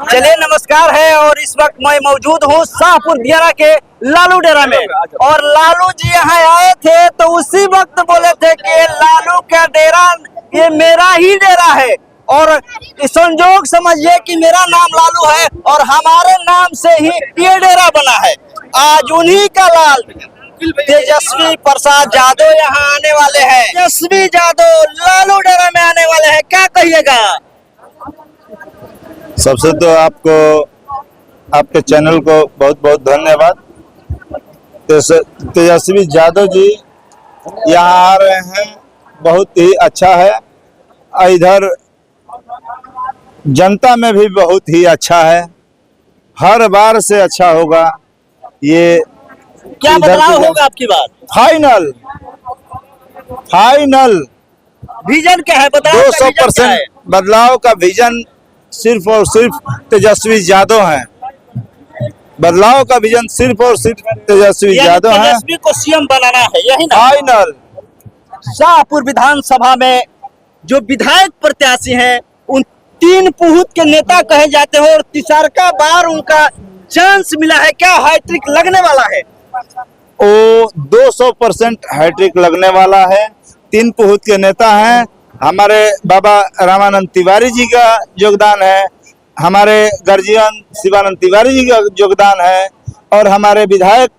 चलिए नमस्कार है। और इस वक्त मैं मौजूद हूँ शाहपुर दियारा के लालू डेरा में, और लालू जी यहाँ आए थे तो उसी वक्त बोले थे कि ये लालू का डेरा ये मेरा ही डेरा है, और संजोग समझिए कि मेरा नाम लालू है और हमारे नाम से ही ये डेरा बना है। आज उन्हीं का लाल तेजस्वी प्रसाद यादव यहाँ आने वाले हैं। तेजस्वी यादव लालू डेरा में आने वाले हैं, क्या कहिएगा? सबसे तो आपको आपके चैनल को बहुत बहुत धन्यवाद। तेजस्वी यादव जी यहाँ आ रहे हैं, बहुत ही अच्छा है। इधर जनता में भी बहुत ही अच्छा है, हर बार से अच्छा होगा। ये क्या बदलाव होगा आपकी बात? फाइनल विजन क्या है? बदलाव 200% बदलाव का विजन सिर्फ और सिर्फ तेजस्वी यादव हैं। बदलाव का विजन सिर्फ और सिर्फ तेजस्वी यादव हैं। तेजस्वी को सीएम बनाना है, यही ना? फाइनल। शाहपुर विधानसभा में जो विधायक प्रत्याशी हैं उन 3 पुहुत के नेता कहे जाते हैं, और तीसरा बार उनका चांस मिला है। क्या हैट्रिक लगने वाला है? वो 200% हैट्रिक लगने वाला है। 3 पुहुत के नेता हैं। हमारे बाबा रामानंद तिवारी जी का योगदान है, हमारे गर्जियन शिवानंद तिवारी जी का योगदान है, और हमारे विधायक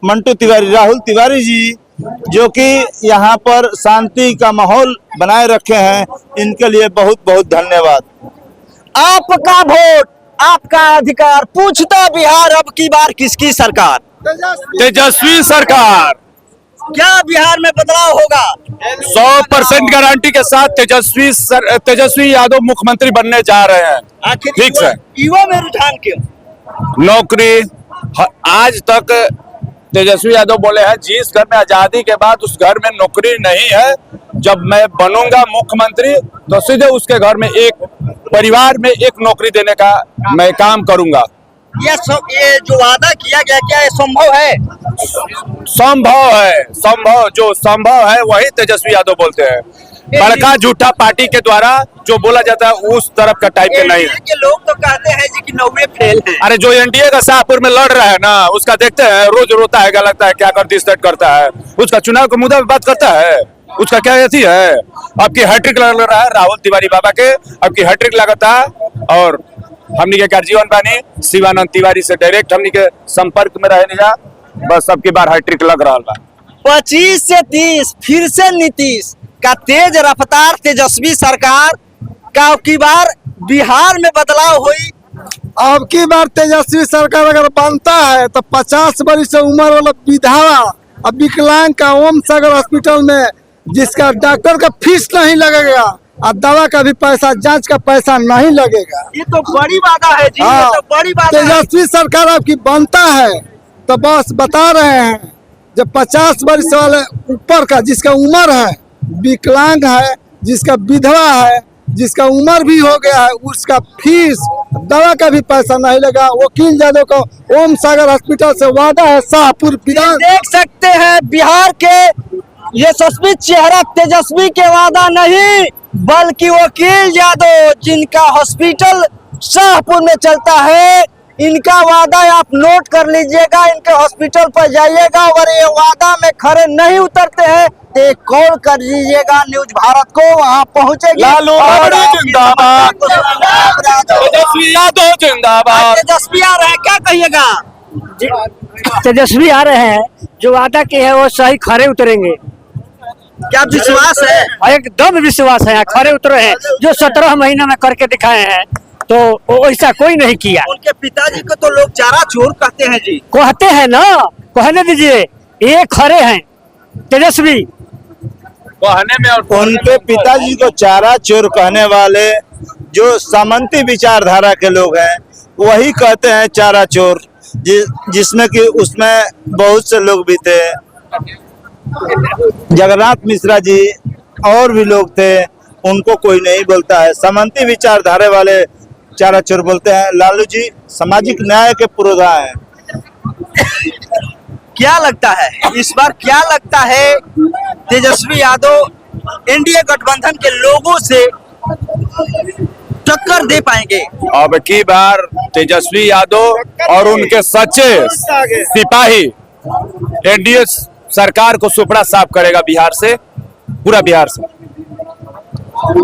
मंटू तिवारी, राहुल तिवारी जी, जो कि यहाँ पर शांति का माहौल बनाए रखे हैं। इनके लिए बहुत बहुत धन्यवाद। आपका वोट, आपका अधिकार, पूछता बिहार अब की बार किसकी सरकार? तेजस्वी सरकार। क्या बिहार में बदलाव होगा? 100% गारंटी के साथ तेजस्वी यादव मुख्यमंत्री बनने जा रहे हैं। आखिर ठीक है। युवा में रुझान क्यों? नौकरी आज तक तेजस्वी यादव बोले हैं, जिस घर में आजादी के बाद उस घर में नौकरी नहीं है, जब मैं बनूंगा मुख्यमंत्री तो सीधे उसके घर में एक परिवार में एक नौकरी देने का मैं काम करूंगा। ये जो वादा किया गया, क्या ये संभव है? संभव जो संभव है वही तेजस्वी यादव बोलते हैं। बड़का झूठा पार्टी के द्वारा जो बोला जाता है उस तरफ का टाइप के नहीं है। के लोग तो कहते हैं जी कि 90 फेल है। अरे जो एनडीए का शाहपुर में लड़ रहा है ना, उसका देखते हैं, रोज रोता है, क्या लगता है, क्या करता है, उसका चुनाव के मुद्दा पे बात करता है, उसका क्या ऐसी है। अब की हैट्रिक लग रहा है राहुल तिवारी बाबा के, अब की हैट्रिक लगता है। और हमनी के जीवन बानी शिवानंद तिवारी से डायरेक्ट हमनी के संपर्क में रहे नहीं जा, बस अब की बार हैट्रिक लग रहा बा। 25 से 30 फिर से नीतीश का तेज रफ्तार तेजस्वी सरकार का अब की बार बिहार में बदलाव हुई। अब की बार तेजस्वी सरकार अगर बनता है तो 50 वर्ष से उम्र वाला विधवा और विकलांग का ओम सागर हॉस्पिटल में, जिसका डॉक्टर का फीस नहीं लगेगा और दवा का भी पैसा, जांच का पैसा नहीं लगेगा। ये तो बड़ी वादा है जी। ये तो बड़ी वादा है। तेजस्वी सरकार आपकी बनता है तो बस बता रहे हैं, जब 50 वर्ष वाले ऊपर का जिसका उम्र है, विकलांग है, जिसका विधवा है, जिसका उम्र भी हो गया है, उसका फीस, दवा का भी पैसा नहीं लगा। वकील यादव को ओम सागर हॉस्पिटल से वादा है शाहपुर विधान। देख सकते हैं बिहार के यशस्वी चेहरा तेजस्वी के वादा नहीं, बल्कि वकील यादव जिनका हॉस्पिटल शाहपुर में चलता है, इनका वादा आप नोट कर लीजिएगा। इनके हॉस्पिटल पर जाइएगा, अगर ये वादा में खरे नहीं उतरते हैं तो कॉल कर दीजिएगा न्यूज भारत को, वहां पहुंचेगी। लालू जिंदाबाद, तेजस्वी यादव जिंदाबाद। तेजस्वी आ रहे हैं, क्या कहिएगा? तेजस्वी आ रहे हैं, जो वादा किए हैं वो सही खरे उतरेंगे। क्या विश्वास है? एकदम विश्वास है, खरे उतरे हैं। जो 17 महीना में करके दिखाए हैं तो ऐसा कोई नहीं किया। उनके पिताजी को तो लोग चारा चोर कहते हैं जी। कहते हैं ना, कहने दीजिए, ये खरे हैं तेजस्वी कहने में। और उनके पिताजी को चारा चोर कहने वाले जो सामंती विचारधारा के लोग हैं वही कहते हैं चारा चोर, जिसमें कि उसमें बहुत से लोग भी थे। जगन्नाथ मिश्रा जी और भी लोग थे, उनको कोई नहीं बोलता है। सामंती विचारधारा वाले चारा चोर बोलते हैं। लालू जी सामाजिक न्याय के पुरोधा हैं। क्या लगता है इस बार, क्या लगता है तेजस्वी यादव एनडीए गठबंधन के लोगों से टक्कर दे पाएंगे? अब की बार तेजस्वी यादव और उनके सच्चे सिपाही एनडीए सरकार को सुपड़ा साफ करेगा बिहार से, पूरा बिहार से।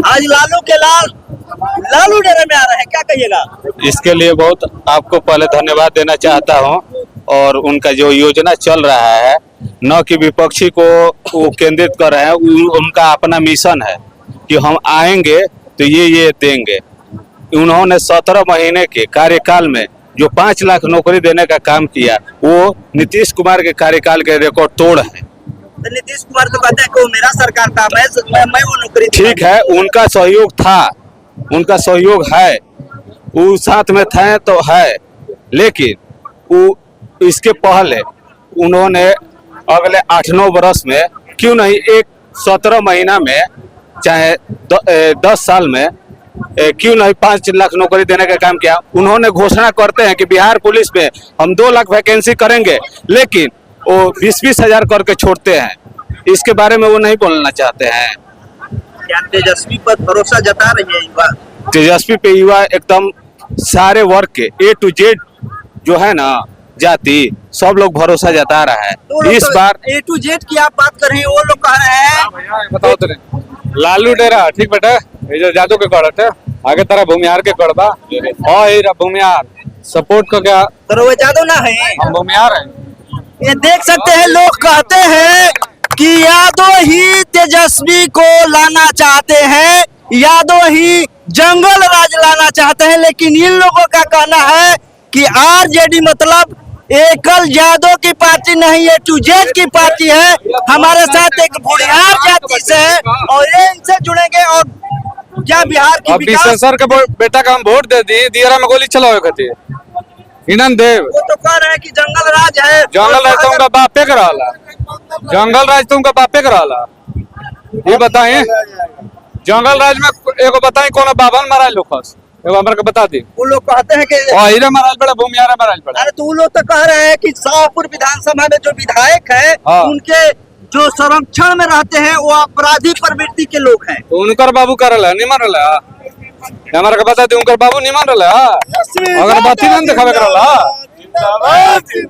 आज लालू के लालू डेरे में आ रहे हैं, क्या कहिएगा? इसके लिए बहुत आपको पहले धन्यवाद देना चाहता हूं। और उनका जो योजना चल रहा है, न कि विपक्षी को वो केंद्रित कर रहे हैं, उनका अपना मिशन है कि हम आएंगे तो ये देंगे। उन्होंने 17 महीने के कार्यकाल में जो 5 लाख नौकरी देने का काम किया, वो नीतीश कुमार के कार्यकाल के रिकॉर्ड तोड़ है। तो नीतीश कुमार तो कहते हैं कि वो मेरा सरकार था, मैं वो नौकरी ठीक है, उनका सहयोग था, उनका सहयोग है, वो साथ में थे तो है, लेकिन वो इसके पहले उन्होंने अगले 8-9 वर्ष में क्यों नहीं एक 17 महीना में चाहे 10 साल में क्यों नहीं 5 लाख नौकरी देने का काम किया। उन्होंने घोषणा करते हैं कि बिहार पुलिस में हम 2 लाख वैकेंसी करेंगे, लेकिन वो 20-20 हजार करके छोड़ते हैं। इसके बारे में वो नहीं बोलना चाहते हैं। क्या तेजस्वी पर भरोसा जता रही है युवा? तेजस्वी पे युवा एकदम सारे वर्ग के A to Z जो है ना, जाति, सब लोग भरोसा जता रहा है। तो इस बार A to Z की आप बात कर रहे हैं, वो लोग कह रहे हैं बताओ तो लालू डेरा ठीक बेटा, ये जो जादू के गढ़ है आगे तरह भूमिहार के गढ़बा और ये भूमिहार सपोर्ट को क्या तो वो जादू ना है। हम भूमिहार हैं। ये देख सकते हैं, लोग कहते हैं कि यादव ही तेजस्वी को लाना चाहते हैं, यादव ही जंगल राज लाना चाहते हैं। लेकिन इन लोगों का कहना है कि आरजेडी मतलब एकल यादव की पार्टी नहीं, A to Z की पार्टी है। हमारे साथ एक बुढ़ियार जाति से है और ये इनसे जुड़ेंगे और क्या बिहार की विकास। सर के बेटा का हम वोट दे दी, दियरा में गोली चलाओ खातिर इनन देव। वो तो कह रहे हैं कि जंगल राज है। जंगल राज तुमका बापे कराला, जंगल राज तुमका बापे कराला। ये बताएं जंगल राज में एगो बताएं कौन बावन मराल लोकस, एगो हमरा के बता दी। वो लोग कहते हैं कि हीरा महाराज बड़ा भूमिहारा महाराज बड़ा। अरे तो वो लोग तो कह रहे हैं कि शाहपुर विधानसभा में जो विधायक है, हाँ। उनके जो संरक्षण में रहते हैं वो अपराधी प्रवृत्ति के लोग हैं। तो उनकर बाबू करल है, निमन रहला हमारा के बता दी, उनकर बाबू निमन रहला। अगर बाती न दिखावे करला,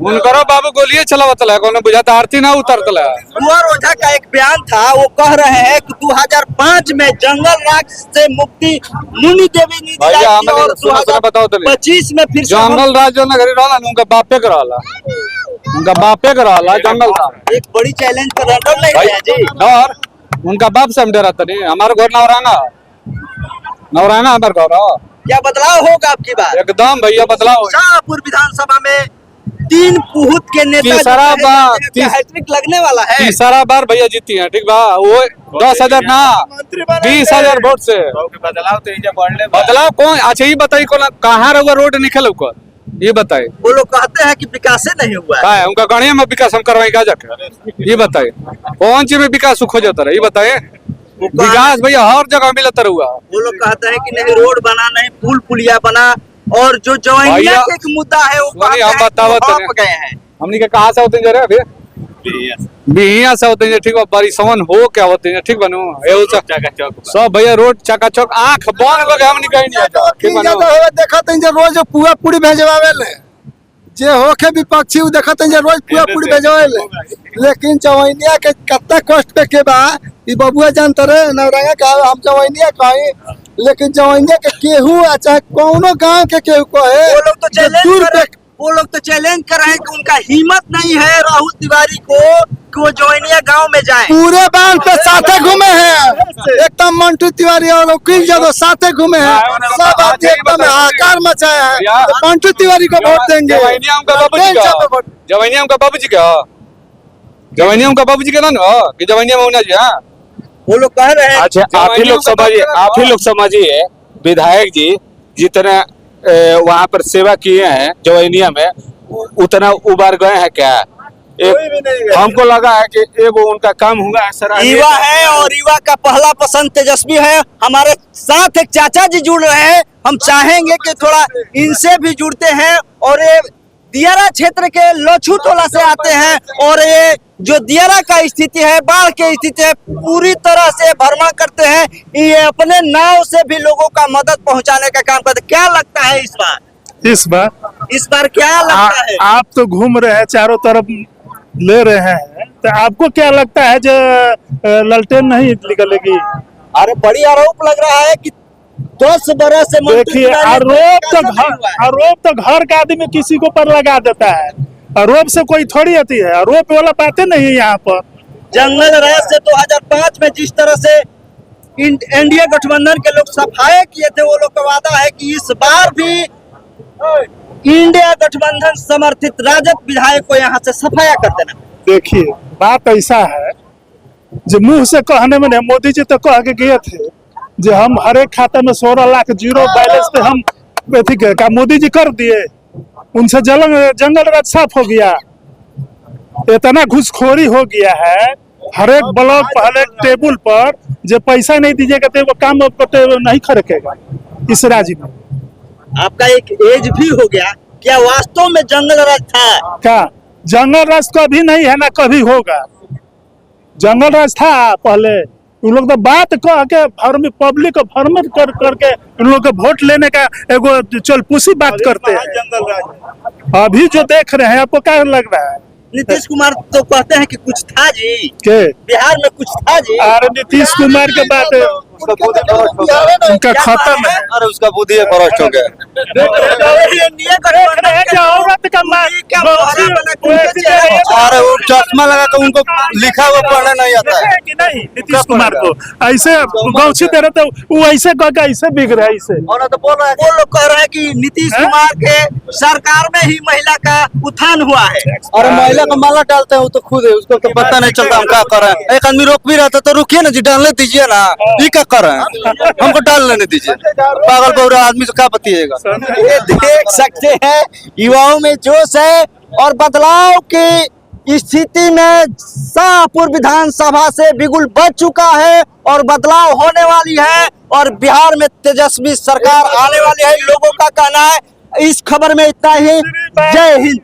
उनकर बाबू गोलियां चलावत है, कोनो बुझाता आरती ना उतरतला। कुंवर ओझा का एक बयान था, वो कह रहे हैं कि 2005 में जंगल राज से मुक्ति मुनि देवी ने भैया दिलाई थी हमें और सुना बताओ तो 2025 में फिर से जंगल राज जो नगरी रहला उनका बापे कराला, उनका बापे कराला जंगल राज। एक बड़ी चैलेंज कर रहे हैं जी। और उनका बाप से हम डराता नहीं, हमारे घर नवराना हमारे घर। क्या बदलाव होगा आपकी बात? एकदम भैया बदलाव। शाहपुर विधानसभा में 3 पुहुत के नेता तीसरा बार हैट्रिक लगने वाला है। तीसरा बार भैया जीती है, ठीक बा। वो 10,000 ना 20,000 वोट से बदलाव कौन? अच्छा ये बताइए कौन कहाँ रहुआ रोड निकल होकर, ये बताए। वो लोग कहते हैं कि विकास नहीं हुआ है। उनका गणिया में विकास हम करवाई का जाके, ये बताए कौन चीज में विकास खो जाता रहा, ये बताए। विकास भैया हर जगह मिलता रहुआ। वो लोग कहते हैं कि नहीं रोड बना, नहीं पुल पुलिया बना, और जो जवानिया का एक मुद्दा है वो हम बतावत गए हैं। हमनी के कहाँ से होते हैं जरा अभी बिहिया से होते हैं, ठीक बा। बारी समन हो क्या होते हैं, ठीक बनू सब भैया रोड चकाचक आंख बंद हो गए, हमनी कहीं नहीं आता, ठीक बनू। देखत हैं जे रोज पुआ पूरी भेजवावेले, जे होके विपक्षी उ देखत हैं जे रोज पुआ पूरी भेजवावेले। लेकिन चवैनिया के कितना कष्ट पे के बा ई बबुआ जानते रे, नवरंगा का हम चवैनिया कहीं, लेकिन चवैनिया के केहू चाहे कोनो गांव के केहू कहे वो लोग तो चैलेंज कर रहे हैं कि उनका हिम्मत नहीं है राहुल तिवारी को कि वो जौनिया गांव में जाए। पूरे बांध पे साथे घूमे हैं, एकदम मंटू तिवारी और वकील यादव साथे घूमे हैं, सब आदमी एकदम हाहाकार मचाया है। तो मंटू तिवारी को वोट देंगे। जवैनिया उनका बाबूजी का जवैनिया उनका बाबूजी के ना कि जवैनिया में होना जी। हाँ वो लोग कह रहे हैं। अच्छा आप ही लोग समझिए विधायक जी जितना वहाँ पर सेवा किए हैं जवैनिया में, उतना उबार गए हैं क्या? हमको लगा है कि एगो उनका काम हुआ है सर। युवा है और युवा का पहला पसंद तेजस्वी है। हमारे साथ एक चाचा जी जुड़ रहे हैं, हम चाहेंगे कि थोड़ा इनसे भी जुड़ते हैं। और ये दियारा क्षेत्र के लोछू टोला से आते हैं और ये जो दियारा का स्थिति है, बाढ़ की स्थिति है, पूरी तरह से भ्रमण करते हैं। ये अपने नाव से भी लोगों का मदद पहुंचाने का काम करते हैं। क्या लगता है इस बार क्या लगता है? आप तो घूम रहे हैं चारों तरफ ले रहे हैं, तो आपको क्या लगता है जो ललटेन नहीं निकलेगी? अरे बड़ी आरोप लग रहा है कि 10 बरस से देखिए, आरोप तो घर का आदमी किसी को पर लगा देता है, आरोप से कोई थोड़ी आती है, आरोप वाला बातें नहीं है यहाँ पर। जंगल राज से 2005 में जिस तरह से एनडीए गठबंधन के लोग सफाई किए थे, वो लोग का वादा है कि इस बार भी इंडिया गठबंधन समर्थित राजद विधायक को यहाँ से सफाया कर देना। देखिए, बात ऐसा है जो मुंह से कहने में नहीं, मोदी जी तो कह के गए थे जो हम हर एक खाते में 16 लाख जीरो बैलेंस पे हम का मोदी जी कर दिए, उनसे जंगल राज साफ हो गया। इतना घुसखोरी हो गया है, हर एक ब्लॉक पर, हर एक टेबल पर जो पैसा नहीं दीजिएगा तो वो काम नहीं खड़केगा इस राज्य में। आपका एक एज भी हो गया, क्या वास्तव में जंगल राज था? क्या जंगल राज कभी नहीं है ना कभी होगा। जंगल राज था पहले, उन लोग तो बात कह के पब्लिक को फॉर्मेट करके उन लोग को वोट लेने का एगो चलपूसी बात करते हैं। जंगल राज अभी जो देख रहे हैं आपको क्या लग रहा है? नीतीश कुमार तो कहते हैं कि कुछ था जी, के बिहार में कुछ था जी। अरे नीतीश कुमार के बात उनका खत्म है। अरे उसका बुद्धि भ्रष्ट हो गया। अरे वो चश्मा लगा के उनको लिखा हुआ पढ़ना नहीं आता है कि नहीं? नीतीश कुमार को ऐसे गौछी दे रहे थे, वो ऐसे कह के ऐसे बिक रहा है ऐसे। और तो बोल रहा है, वो लोग कह रहे हैं कि नीतीश कुमार के सरकार में ही महिला का उत्थान हुआ है। अरे महिला का माला डालते हैं वो तो खुद है, उसको तो पता नहीं चलता हम क्या कर रहे हैं। एक आदमी रोक भी रहा था तो रुकिए ना जी, डालने दीजिए ना, ये क्या कर रहे हैं, हमको डाल लेने दीजिए। पागल बहुरा आदमी से क्या बतिएगा। ये देख सकते हैं युवाओं में जोश है और बदलाव की स्थिति में शाहपुर विधानसभा से बिगुल बज चुका है और बदलाव होने वाली है और बिहार में तेजस्वी सरकार आने वाली है, लोगों का कहना है। इस खबर में इतना ही। जय हिंद।